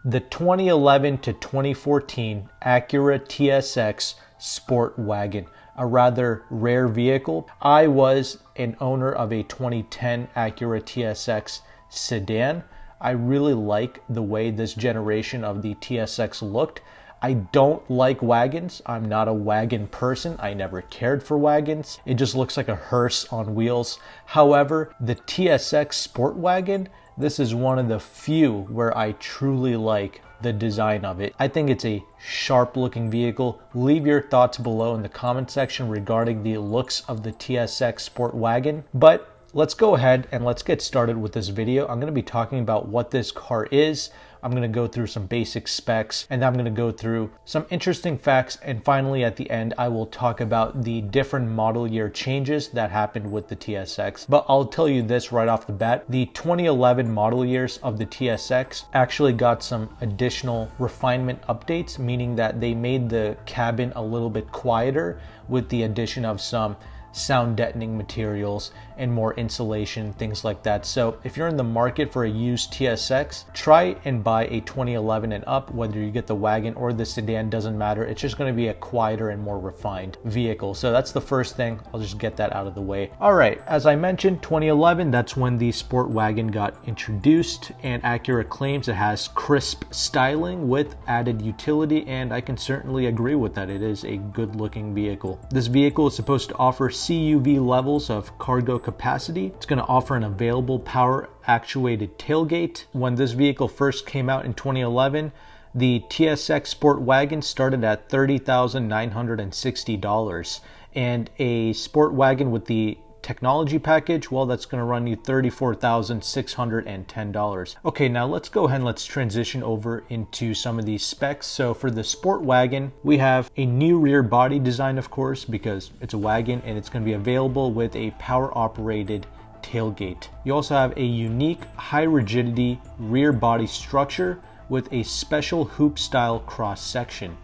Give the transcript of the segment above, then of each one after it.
The 2011 to 2014 Acura TSX Sport Wagon, a rather rare vehicle. I was an owner of a 2010 Acura TSX sedan. I really like the way this generation of the TSX looked. I don't like wagons. I'm not a wagon person. I never cared for wagons. It just looks like a hearse on wheels. However, the TSX Sport Wagon, this is one of the few where I truly like the design of it. I think it's a sharp looking vehicle. Leave your thoughts below in the comment section regarding the looks of the TSX Sport Wagon. But let's go ahead and let's get started with this video. I'm going to be talking about what this car is. I'm going to go through some basic specs, and I'm going to go through some interesting facts, and finally at the end I will talk about the different model year changes that happened with the TSX. But I'll tell you this right off the bat, the 2011 model years of the TSX actually got some additional refinement updates, meaning that they made the cabin a little bit quieter with the addition of some sound deadening materials and more insulation, things like that. So if you're in the market for a used TSX, try and buy a 2011 and up. Whether you get the wagon or the sedan, doesn't matter. It's just going to be a quieter and more refined vehicle. So that's the first thing. I'll just get that out of the way. All right, as I mentioned, 2011, that's when the Sport Wagon got introduced, and Acura claims it has crisp styling with added utility, and I can certainly agree with that. It is a good looking vehicle. This vehicle is supposed to offer CUV levels of cargo capacity. It's going to offer an available power actuated tailgate. When this vehicle first came out in 2011, the TSX Sport Wagon started at $30,960, and a Sport Wagon with the technology package, well, that's going to run you $34,610. Okay, now let's go ahead and let's transition over into some of these specs. So for the Sport Wagon, we have a new rear body design, of course, because it's a wagon, and it's going to be available with a power operated tailgate. You also have a unique high rigidity rear body structure with a special hoop style cross section.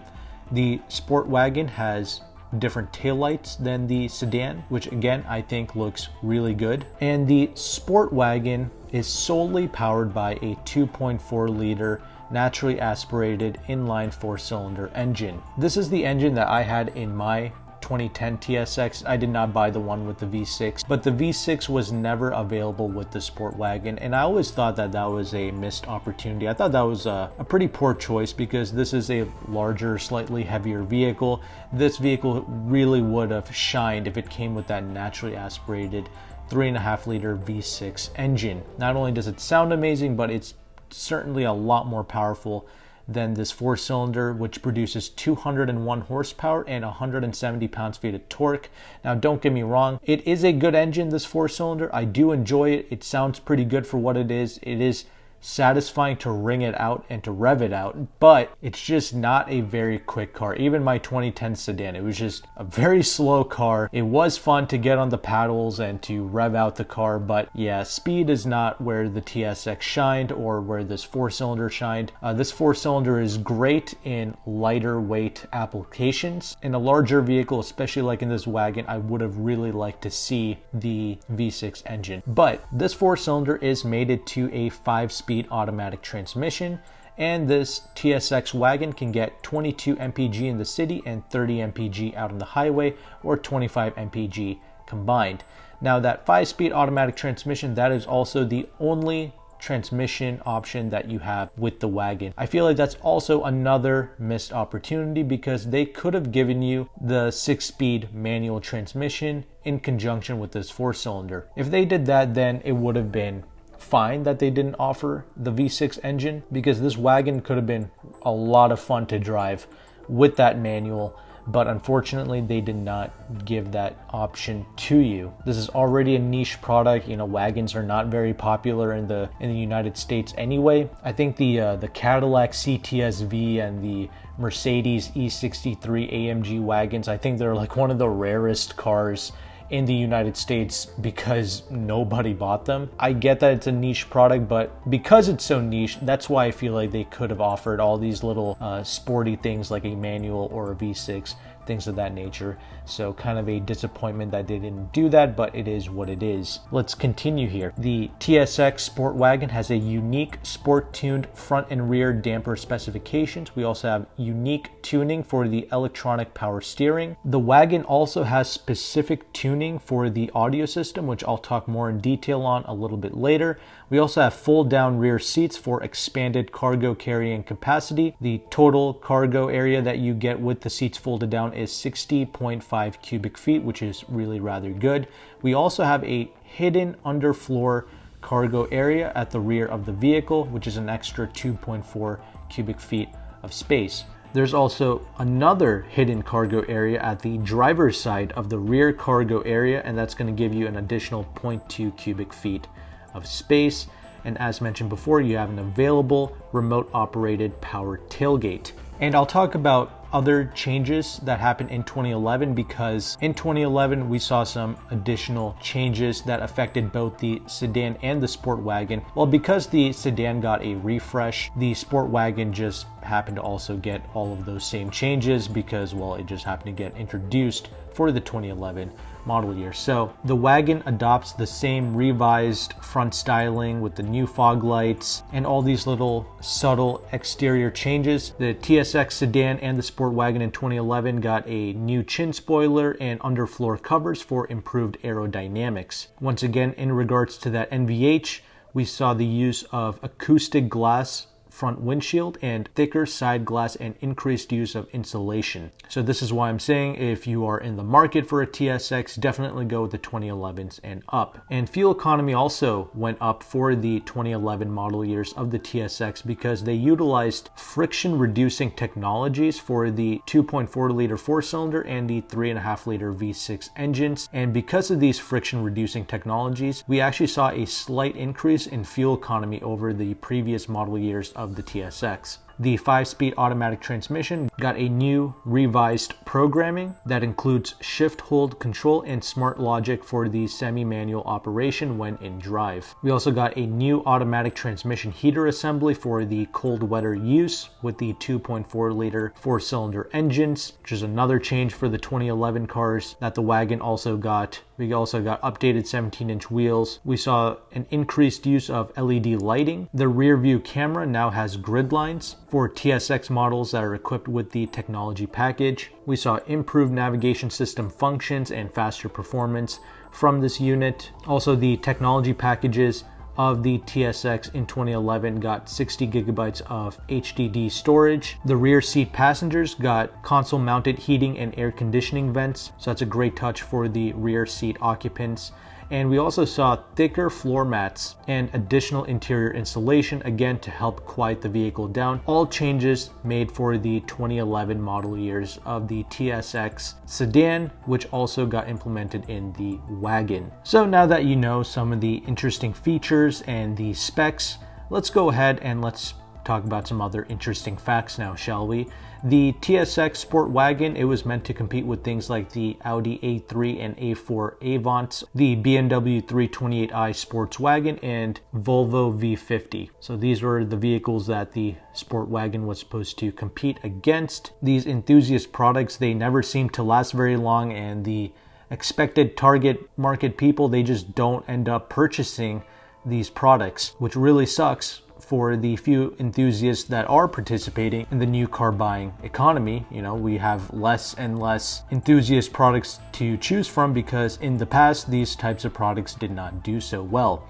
The Sport Wagon has different taillights than the sedan, which again I think looks really good. And the Sport Wagon is solely powered by a 2.4 liter naturally aspirated inline 4-cylinder engine. This is the engine that I had in my 2010 TSX. I did not buy the one with the V6, but the V6 was never available with the Sport Wagon, and I always thought that that was a missed opportunity. I thought that was a pretty poor choice because this is a larger, slightly heavier vehicle. This vehicle really would have shined if it came with that naturally aspirated 3.5 liter V6 engine. Not only does it sound amazing, but it's certainly a lot more powerful than this 4-cylinder, which produces 201 horsepower and 170 pounds-feet of torque. Now, don't get me wrong, it is a good engine, this 4-cylinder. I do enjoy it. It sounds pretty good for what it is. It is satisfying to ring it out and to rev it out, but it's just not a very quick car. Even my 2010 sedan, it was just a very slow car. It was fun to get on the paddles and to rev out the car, but yeah, speed is not where the TSX shined or where this 4-cylinder shined. This 4-cylinder is great in lighter weight applications. In a larger vehicle, especially like in this wagon, I would have really liked to see the V6 engine, but this 4-cylinder is mated to a 5-speed automatic transmission, and this TSX wagon can get 22 mpg in the city and 30 mpg out on the highway, or 25 mpg combined. Now, that 5-speed automatic transmission, that is also the only transmission option that you have with the wagon. I feel like that's also another missed opportunity because they could have given you the 6-speed manual transmission in conjunction with this 4-cylinder. If they did that, then it would have been fine that they didn't offer the V6 engine, because this wagon could have been a lot of fun to drive with that manual, but unfortunately they did not give that option to you. This is already a niche product. You know, wagons are not very popular in the United States anyway. I think the Cadillac CTS-V and the Mercedes E63 AMG wagons, I think they're like one of the rarest cars in the United States because nobody bought them. I get that it's a niche product, but because it's so niche, that's why I feel like they could have offered all these little sporty things like a manual or a V6 things of that nature. So kind of a disappointment that they didn't do that, but it is what it is. Let's continue here. The TSX Sport Wagon has a unique sport-tuned front and rear damper specifications. We also have unique tuning for the electronic power steering. The wagon also has specific tuning for the audio system, which I'll talk more in detail on a little bit later. We also have fold-down rear seats for expanded cargo carrying capacity. The total cargo area that you get with the seats folded down is 60.5 cubic feet, which is really rather good. We also have a hidden underfloor cargo area at the rear of the vehicle, which is an extra 2.4 cubic feet of space. There's also another hidden cargo area at the driver's side of the rear cargo area, and that's going to give you an additional 0.2 cubic feet of space. And as mentioned before, you have an available remote operated power tailgate. And I'll talk about other changes that happened in 2011, because in 2011 we saw some additional changes that affected both the sedan and the sport wagon. Well, because the sedan got a refresh, the sport wagon just happened to also get all of those same changes because, well, it just happened to get introduced for the 2011 model year. So the wagon adopts the same revised front styling with the new fog lights and all these little subtle exterior changes. The TSX sedan and the sport wagon in 2011 got a new chin spoiler and underfloor covers for improved aerodynamics. Once again, in regards to that NVH, we saw the use of acoustic glass front windshield and thicker side glass and increased use of insulation. So this is why I'm saying if you are in the market for a TSX, definitely go with the 2011s and up. And fuel economy also went up for the 2011 model years of the TSX because they utilized friction reducing technologies for the 2.4 liter 4-cylinder and the 3.5 liter V6 engines. And because of these friction reducing technologies, we actually saw a slight increase in fuel economy over the previous model years of the TSX. The 5-speed automatic transmission got a new revised programming that includes shift hold control and smart logic for the semi-manual operation when in drive. We also got a new automatic transmission heater assembly for the cold weather use with the 2.4 liter 4-cylinder engines, which is another change for the 2011 cars that the wagon also got. We also got updated 17-inch wheels. We saw an increased use of LED lighting. The rear view camera now has grid lines for TSX models that are equipped with the technology package. We saw improved navigation system functions and faster performance from this unit. Also, the technology packages of the TSX in 2011 got 60 gigabytes of HDD storage. The rear seat passengers got console mounted heating and air conditioning vents, so that's a great touch for the rear seat occupants. And we also saw thicker floor mats and additional interior insulation, again to help quiet the vehicle down. All changes made for the 2011 model years of the TSX sedan, which also got implemented in the wagon. So now that you know some of the interesting features and the specs, let's go ahead and let's talk about some other interesting facts now, shall we? The TSX Sport Wagon, it was meant to compete with things like the Audi A3 and A4 Avants, the BMW 328i Sports Wagon, and Volvo V50. So these were the vehicles that the Sport Wagon was supposed to compete against. These enthusiast products, they never seem to last very long, and the expected target market people, they just don't end up purchasing these products, which really sucks for the few enthusiasts that are participating in the new car buying economy. You know, we have less and less enthusiast products to choose from because in the past these types of products did not do so well.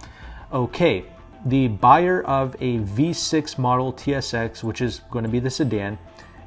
Okay, the buyer of a V6 model TSX, which is going to be the sedan,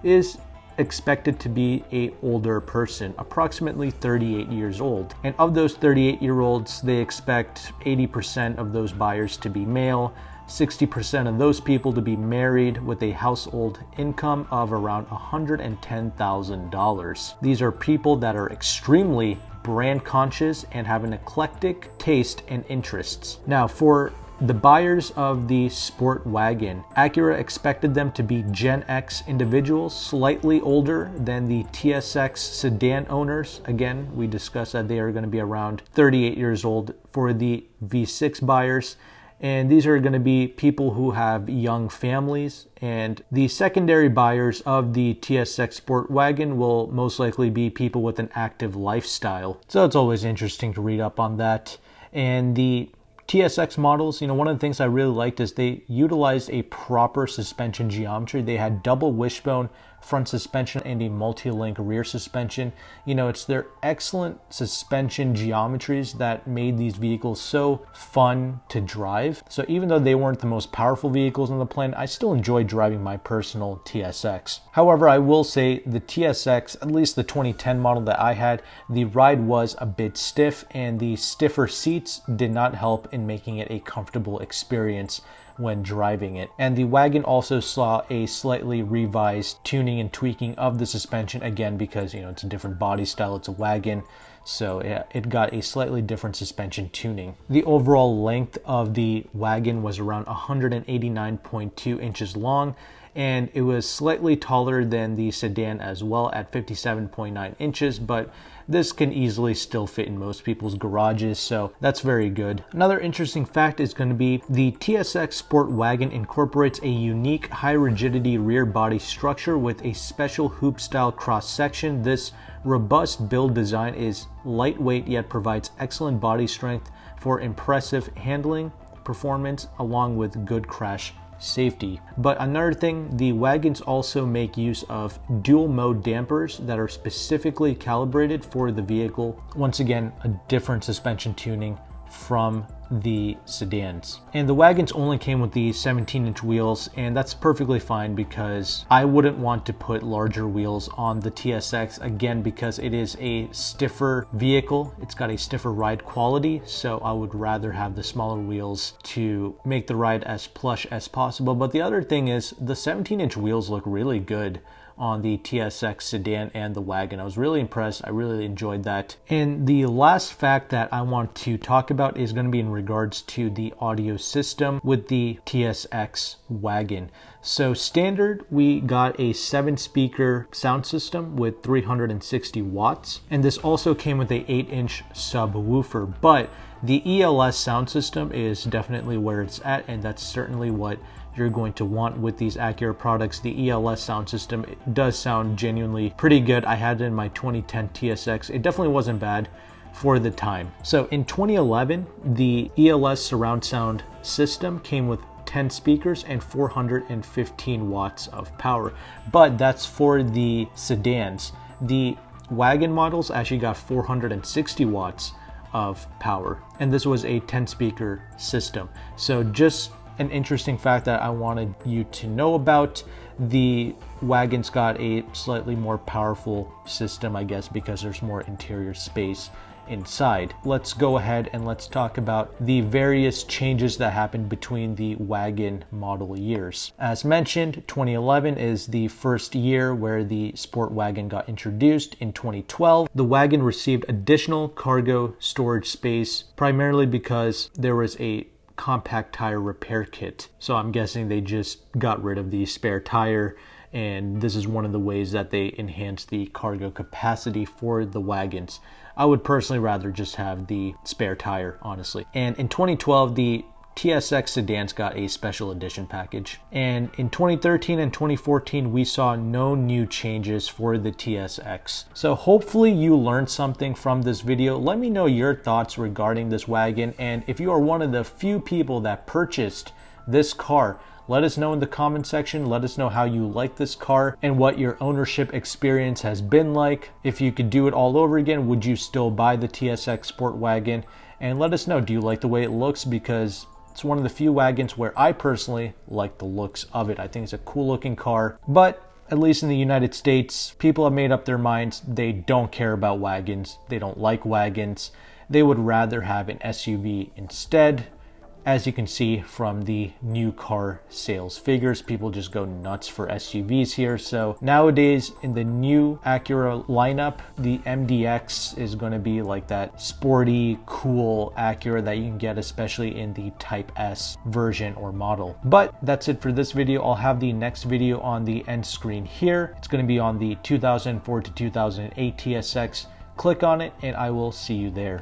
is expected to be an older person, approximately 38 years old. And of those 38-year-olds, they expect 80% of those buyers to be male, 60% of those people to be married with a household income of around $110,000. These are people that are extremely brand conscious and have an eclectic taste and interests. Now, for the buyers of the Sport Wagon, Acura expected them to be Gen X individuals, slightly older than the TSX sedan owners. Again, we discussed that they are going to be around 38 years old for the V6 buyers. And these are going to be people who have young families, and the secondary buyers of the TSX Sport Wagon will most likely be people with an active lifestyle. So it's always interesting to read up on that. And the TSX models, one of the things I really liked is they utilized a proper suspension geometry. They had double wishbone front suspension and a multi-link rear suspension. It's their excellent suspension geometries that made these vehicles so fun to drive. So even though they weren't the most powerful vehicles on the planet, I still enjoyed driving my personal TSX. However, I will say the TSX, at least the 2010 model that I had, the ride was a bit stiff, and the stiffer seats did not help in making it a comfortable experience when driving it. And the wagon also saw a slightly revised tuning and tweaking of the suspension, again because it's a different body style, it's a wagon, so it got a slightly different suspension tuning. The overall length of the wagon was around 189.2 inches long, and it was slightly taller than the sedan as well at 57.9 inches, but this can easily still fit in most people's garages, so that's very good. Another interesting fact is going to be the TSX Sport Wagon incorporates a unique high rigidity rear body structure with a special hoop style cross section. This robust build design is lightweight yet provides excellent body strength for impressive handling performance along with good crash safety. But another thing, the wagons also make use of dual mode dampers that are specifically calibrated for the vehicle. Once again, a different suspension tuning from the sedans. And the wagons only came with the 17-inch wheels, and that's perfectly fine because I wouldn't want to put larger wheels on the TSX, again because it is a stiffer vehicle. It's got a stiffer ride quality, so I would rather have the smaller wheels to make the ride as plush as possible. But the other thing is the 17-inch wheels look really good on the TSX sedan and the wagon. I was really impressed. I really enjoyed that. And the last fact that I want to talk about is going to be in regards to the audio system with the TSX wagon. So standard, we got a 7-speaker sound system with 360 watts, and this also came with a 8-inch subwoofer, but the ELS sound system is definitely where it's at, and that's certainly what you're going to want with these Acura products. The ELS sound system, it does sound genuinely pretty good. I had it in my 2010 TSX. It definitely wasn't bad for the time. So in 2011, the ELS surround sound system came with 10 speakers and 415 watts of power, but that's for the sedans. The wagon models actually got 460 watts of power, and this was a 10-speaker system. So just an interesting fact that I wanted you to know about. The wagon's got a slightly more powerful system, I guess, because there's more interior space inside. Let's go ahead and let's talk about the various changes that happened between the wagon model years. As mentioned, 2011 is the first year where the Sport Wagon got introduced. In 2012, the wagon received additional cargo storage space, primarily because there was a compact tire repair kit. So I'm guessing they just got rid of the spare tire, and this is one of the ways that they enhance the cargo capacity for the wagons. I would personally rather just have the spare tire, honestly. And in 2012, the TSX sedans got a special edition package. And in 2013 and 2014, we saw no new changes for the TSX. So hopefully you learned something from this video. Let me know your thoughts regarding this wagon. And if you are one of the few people that purchased this car, let us know in the comment section. Let us know how you like this car and what your ownership experience has been like. If you could do it all over again, would you still buy the TSX Sport Wagon? And let us know, do you like the way it looks? Because it's one of the few wagons where I personally like the looks of it. I think it's a cool looking car, but at least in the United States, people have made up their minds. They don't care about wagons. They don't like wagons. They would rather have an SUV instead. As you can see from the new car sales figures, people just go nuts for SUVs here. So nowadays in the new Acura lineup, the MDX is going to be like that sporty, cool Acura that you can get especially in the Type S version or model. But that's it for this video. I'll have the next video on the end screen here. It's going to be on the 2004 to 2008 TSX. Click on it and I will see you there.